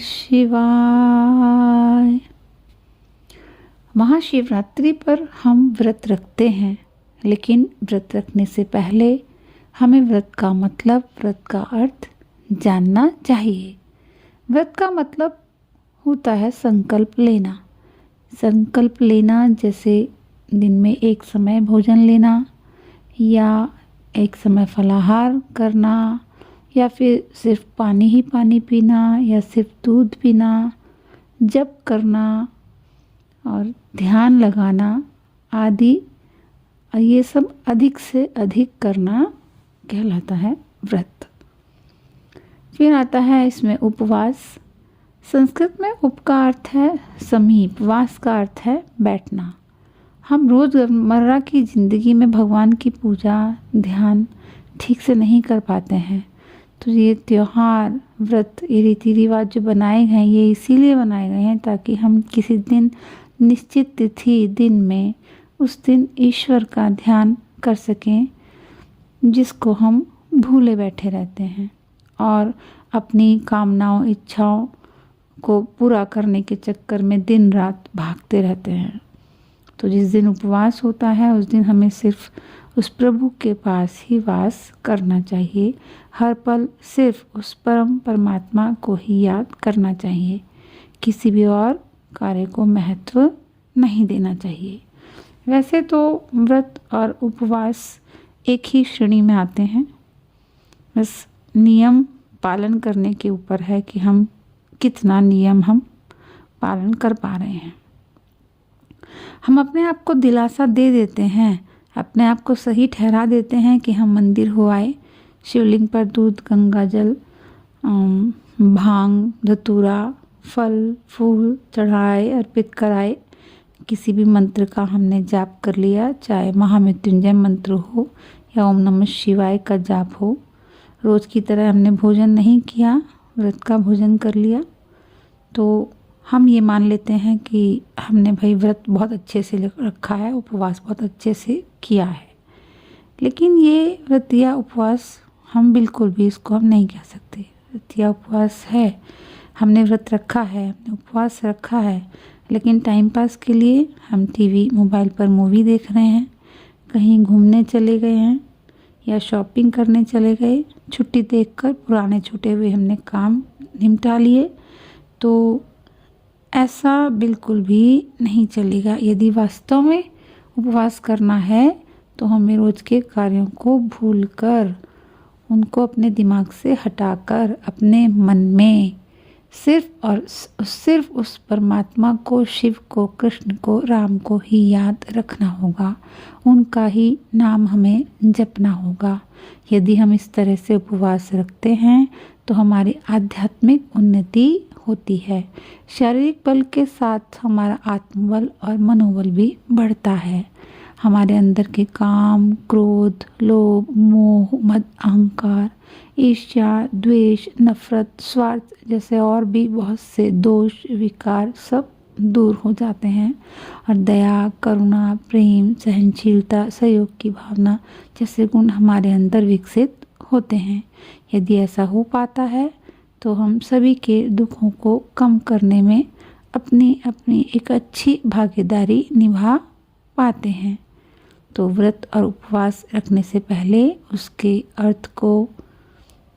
शिवाय। महाशिवरात्रि पर हम व्रत रखते हैं, लेकिन व्रत रखने से पहले हमें व्रत का मतलब, व्रत का अर्थ जानना चाहिए। व्रत का मतलब होता है संकल्प लेना। संकल्प लेना जैसे दिन में एक समय भोजन लेना, या एक समय फलाहार करना, या फिर सिर्फ पानी ही पानी पीना, या सिर्फ दूध पीना, जप करना और ध्यान लगाना आदि, ये सब अधिक से अधिक करना कहलाता है व्रत। फिर आता है इसमें उपवास। संस्कृत में उप का अर्थ है समीप, वास का अर्थ है बैठना। हम रोज़मर्रा की ज़िंदगी में भगवान की पूजा, ध्यान ठीक से नहीं कर पाते हैं, तो ये त्योहार, व्रत, ये रीति रिवाज जो बनाए गए हैं, ये इसीलिए बनाए गए हैं ताकि हम किसी दिन, निश्चित तिथि दिन में, उस दिन ईश्वर का ध्यान कर सकें, जिसको हम भूले बैठे रहते हैं और अपनी कामनाओं, इच्छाओं को पूरा करने के चक्कर में दिन रात भागते रहते हैं। तो जिस दिन उपवास होता है उस दिन हमें सिर्फ उस प्रभु के पास ही वास करना चाहिए। हर पल सिर्फ उस परम परमात्मा को ही याद करना चाहिए। किसी भी और कार्य को महत्व नहीं देना चाहिए। वैसे तो व्रत और उपवास एक ही श्रेणी में आते हैं, बस नियम पालन करने के ऊपर है कि हम कितना नियम हम पालन कर पा रहे हैं। हम अपने आप को दिलासा दे देते हैं, अपने आप को सही ठहरा देते हैं कि हम मंदिर हो आए, शिवलिंग पर दूध, गंगा जल, भांग, धतूरा, फल फूल चढ़ाए, अर्पित कराए, किसी भी मंत्र का हमने जाप कर लिया, चाहे महामृत्युंजय मंत्र हो या ओम नमः शिवाय का जाप हो। रोज़ की तरह हमने भोजन नहीं किया, व्रत का भोजन कर लिया, तो हम ये मान लेते हैं कि हमने भाई व्रत बहुत अच्छे से रखा है, उपवास बहुत अच्छे से किया है। लेकिन ये व्रत या उपवास हम बिल्कुल भी इसको हम नहीं कह सकते। व्रत या उपवास है, हमने व्रत रखा है, हमने उपवास रखा है, लेकिन टाइम पास के लिए हम टीवी, मोबाइल पर मूवी देख रहे हैं, कहीं घूमने चले गए हैं या शॉपिंग करने चले गए, छुट्टी देखकर पुराने छूटे हुए हमने काम निपटा लिए, तो ऐसा बिल्कुल भी नहीं चलेगा। यदि वास्तव में उपवास करना है तो हमें रोज़ के कार्यों को भूलकर, उनको अपने दिमाग से हटाकर, अपने मन में सिर्फ और सिर्फ उस परमात्मा को, शिव को, कृष्ण को, राम को ही याद रखना होगा। उनका ही नाम हमें जपना होगा। यदि हम इस तरह से उपवास रखते हैं तो हमारी आध्यात्मिक उन्नति होती है। शारीरिक बल के साथ हमारा आत्मबल और मनोबल भी बढ़ता है। हमारे अंदर के काम, क्रोध, लोभ, मोह, मद, अहंकार, ईर्ष्या, द्वेष, नफरत, स्वार्थ जैसे और भी बहुत से दोष, विकार सब दूर हो जाते हैं और दया, करुणा, प्रेम, सहनशीलता, सहयोग की भावना जैसे गुण हमारे अंदर विकसित होते हैं। यदि ऐसा हो पाता है तो हम सभी के दुखों को कम करने में अपनी अपनी एक अच्छी भागीदारी निभा पाते हैं। तो व्रत और उपवास रखने से पहले उसके अर्थ को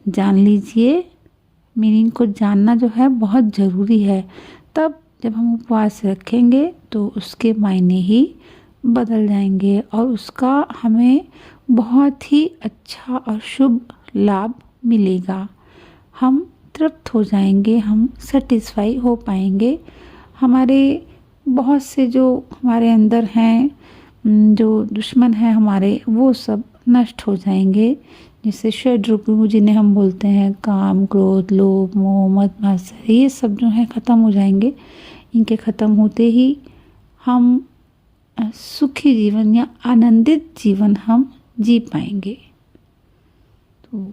जान लीजिए। मीनिंग को जानना जो है बहुत ज़रूरी है। तब जब हम उपवास रखेंगे तो उसके मायने ही बदल जाएंगे और उसका हमें बहुत ही अच्छा और शुभ लाभ मिलेगा। हम तृप्त हो जाएंगे, हम सेटिस्फाई हो पाएंगे। हमारे बहुत से जो हमारे अंदर हैं, जो दुश्मन हैं हमारे, वो सब नष्ट हो जाएंगे। जैसे षड्रुप जिन्हें हम बोलते हैं, काम, क्रोध, लोभ, मोह, मद, मात्सर्य, ये सब जो है ख़त्म हो जाएंगे। इनके ख़त्म होते ही हम सुखी जीवन या आनंदित जीवन हम जी पाएंगे। तो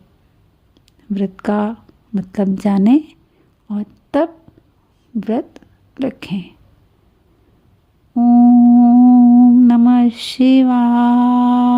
व्रत का मतलब जानें और तब व्रत रखें। ओम नमः शिवाय।